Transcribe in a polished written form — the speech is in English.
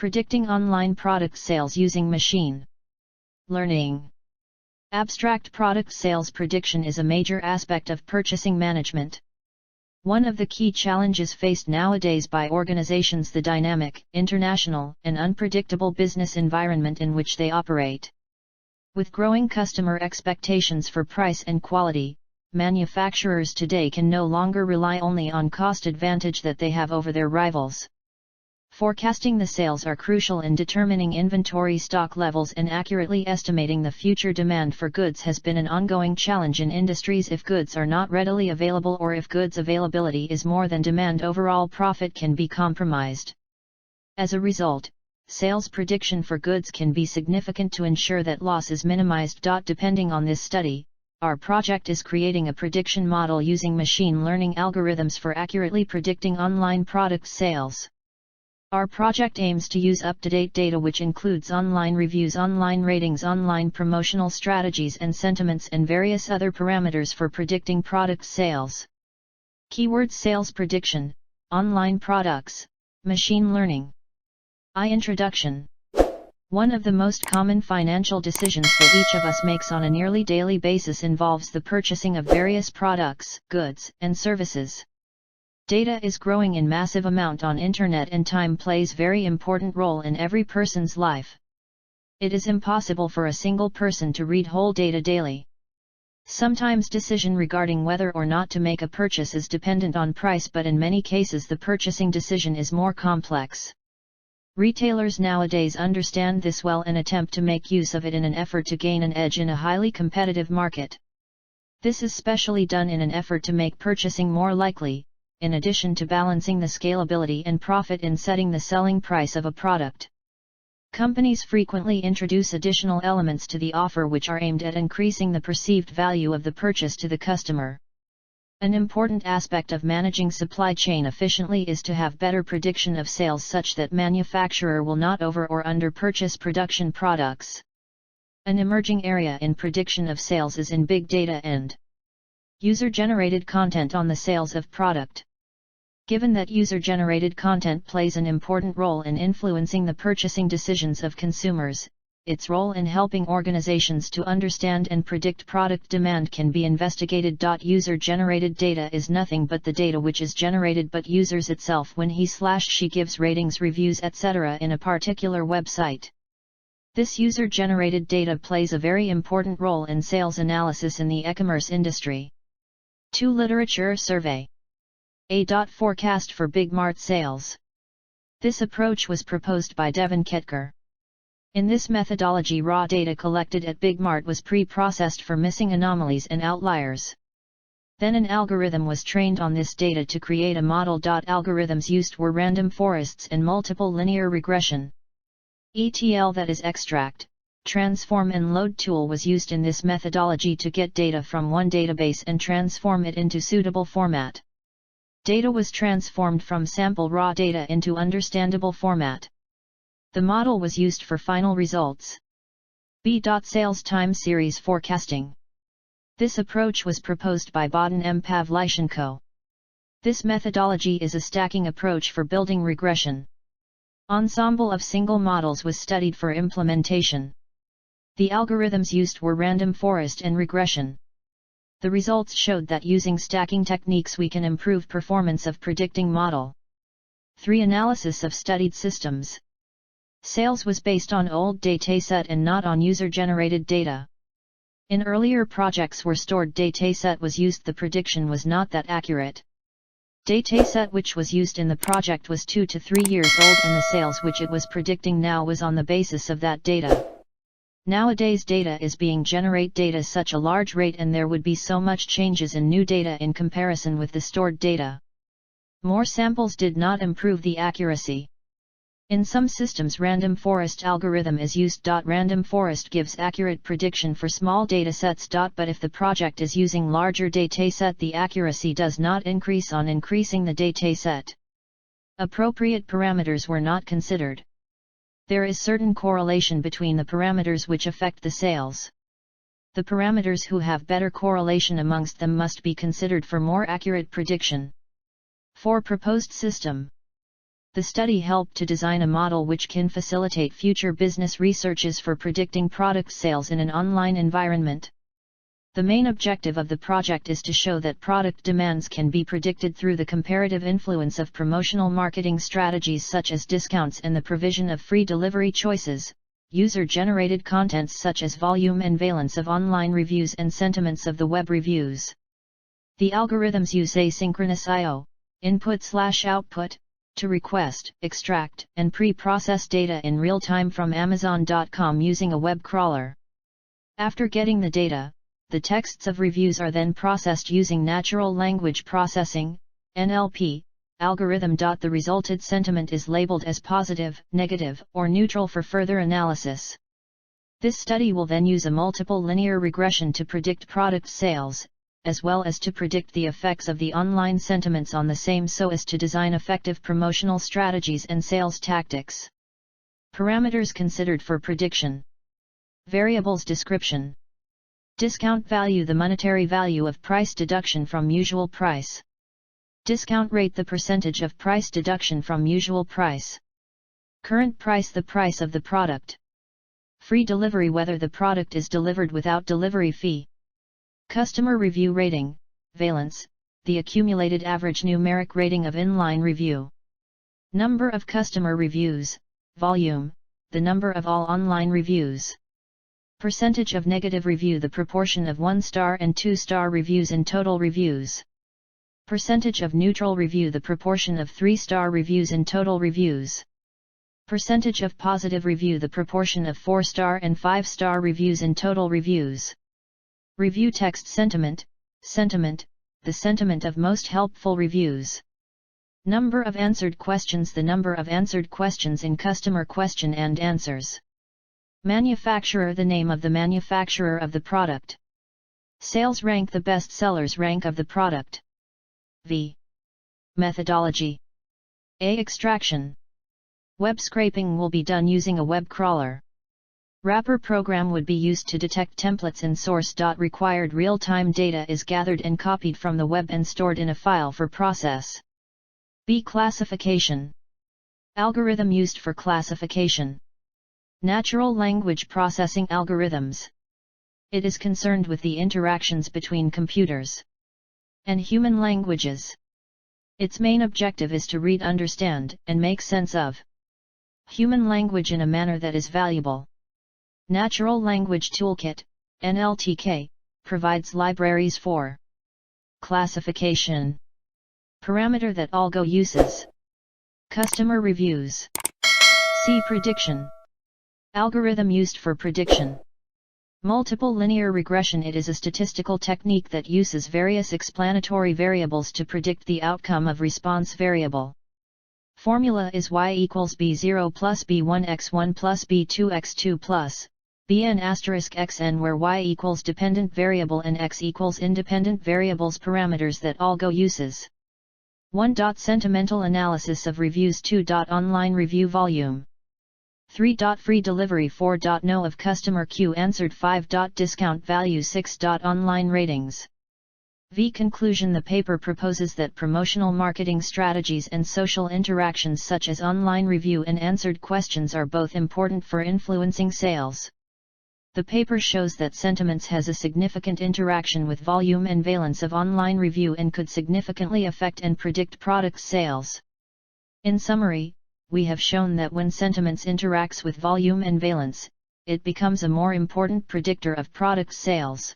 Predicting online product sales using machine learning. Abstract product sales prediction is a major aspect of purchasing management. One of the key challenges faced nowadays by organizations is the dynamic, international, and unpredictable business environment in which they operate. With growing customer expectations for price and quality, manufacturers today can no longer rely only on cost advantage that they have over their rivals. Forecasting the sales are crucial in determining inventory stock levels, and accurately estimating the future demand for goods has been an ongoing challenge in industries. If goods are not readily available or if goods availability is more than demand, overall profit can be compromised. As a result, sales prediction for goods can be significant to ensure that loss is minimized. Depending on this study, our project is creating a prediction model using machine learning algorithms for accurately predicting online product sales. Our project aims to use up-to-date data, which includes online reviews, online ratings, online promotional strategies and sentiments, and various other parameters for predicting product sales. Keywords: sales prediction, online products, machine learning. Introduction. One of the most common financial decisions that each of us makes on a nearly daily basis involves the purchasing of various products, goods, and services. Data is growing in massive amount on internet, and time plays very important role in every person's life. It is impossible for a single person to read whole data daily. Sometimes decision regarding whether or not to make a purchase is dependent on price, but in many cases the purchasing decision is more complex. Retailers nowadays understand this well and attempt to make use of it in an effort to gain an edge in a highly competitive market. This is specially done in an effort to make purchasing more likely, in addition to balancing the scalability and profit in setting the selling price of a product. Companies frequently introduce additional elements to the offer which are aimed at increasing the perceived value of the purchase to the customer. An important aspect of managing supply chain efficiently is to have better prediction of sales, such that manufacturer will not over or under purchase production products. An emerging area in prediction of sales is in big data and user-generated content on the sales of product. Given that user-generated content plays an important role in influencing the purchasing decisions of consumers, its role in helping organizations to understand and predict product demand can be investigated. User-generated data is nothing but the data which is generated by users itself when he/she gives ratings, reviews, etc. in a particular website. This user-generated data plays a very important role in sales analysis in the e-commerce industry. 2. Literature survey. Forecast for Big Mart sales. This approach was proposed by Devin Ketker. In this methodology, raw data collected at Big Mart was pre-processed for missing anomalies and outliers. Then an algorithm was trained on this data to create a model. Algorithms used were random forests and multiple linear regression. ETL, that is extract, transform and load tool, was used in this methodology to get data from one database and transform it into suitable format. Data was transformed from sample raw data into understandable format. The model was used for final results. Sales time series forecasting. This approach was proposed by Bodin M. Pavlyuchenko. This methodology is a stacking approach for building regression. Ensemble of single models was studied for implementation. The algorithms used were random forest and regression. The results showed that using stacking techniques we can improve performance of predicting model. 3. Analysis of studied systems. Sales was based on old dataset and not on user-generated data. In earlier projects where stored dataset was used, the prediction was not that accurate. Dataset which was used in the project was 2 to 3 years old, and the sales which it was predicting now was on the basis of that data. Nowadays data is being generate data such a large rate, and there would be so much changes in new data in comparison with the stored data. More samples did not improve the accuracy. In some systems random forest algorithm is used. Random forest gives accurate prediction for small datasets. But if the project is using larger dataset, the accuracy does not increase on increasing the dataset. Appropriate parameters were not considered. There is certain correlation between the parameters which affect the sales. The parameters who have better correlation amongst them must be considered for more accurate prediction. 4. Proposed system. The study helped to design a model which can facilitate future business researches for predicting product sales in an online environment. The main objective of the project is to show that product demands can be predicted through the comparative influence of promotional marketing strategies such as discounts and the provision of free delivery choices, user-generated contents such as volume and valence of online reviews and sentiments of the web reviews. The algorithms use asynchronous I/O, input/output, to request, extract, and pre-process data in real time from Amazon.com using a web crawler. After getting the data, the texts of reviews are then processed using natural language processing, NLP, algorithm. The resulted sentiment is labeled as positive, negative, or neutral for further analysis. This study will then use a multiple linear regression to predict product sales, as well as to predict the effects of the online sentiments on the same so as to design effective promotional strategies and sales tactics. Parameters considered for prediction. Variables description. Discount value, the monetary value of price deduction from usual price. Discount rate, the percentage of price deduction from usual price. Current price, the price of the product. Free delivery, whether the product is delivered without delivery fee. Customer review rating, valence, the accumulated average numeric rating of inline review. Number of customer reviews, volume, the number of all online reviews. Percentage of negative review, the proportion of 1-star and 2-star reviews in total reviews. Percentage of neutral review, the proportion of 3-star reviews in total reviews. Percentage of positive review, the proportion of 4-star and 5-star reviews in total reviews. Review text sentiment, the sentiment of most helpful reviews. Number of answered questions, the number of answered questions in customer question and answers. Manufacturer, the name of the manufacturer of the product. Sales rank, the best sellers rank of the product. V. Methodology. A. Extraction. Web scraping will be done using a web crawler. Wrapper program would be used to detect templates in source. Required real-time data is gathered and copied from the web and stored in a file for process. B. Classification. Algorithm used for classification. Natural language processing algorithms. It is concerned with the interactions between computers and human languages. Its main objective is to read, understand, and make sense of human language in a manner that is valuable. Natural Language Toolkit, NLTK, provides libraries for classification. Parameter that algo uses. Customer reviews. C. Prediction. Algorithm used for prediction. Multiple linear regression. It is a statistical technique that uses various explanatory variables to predict the outcome of response variable. Formula is y equals b0 plus b1 x1 plus b2 x2 plus bn asterisk xn, where y equals dependent variable and x equals independent variables. Parameters that algo uses. 1. Sentimental analysis of reviews. 2. Online review volume. 3. Free delivery. 4. No of customer queue answered. 5. Discount value. 6. Online ratings. V. Conclusion. The paper proposes that promotional marketing strategies and social interactions such as online review and answered questions are both important for influencing sales. The paper shows that sentiments has a significant interaction with volume and valence of online review and could significantly affect and predict product sales. In summary, we have shown that when sentiments interacts with volume and valence, it becomes a more important predictor of product sales.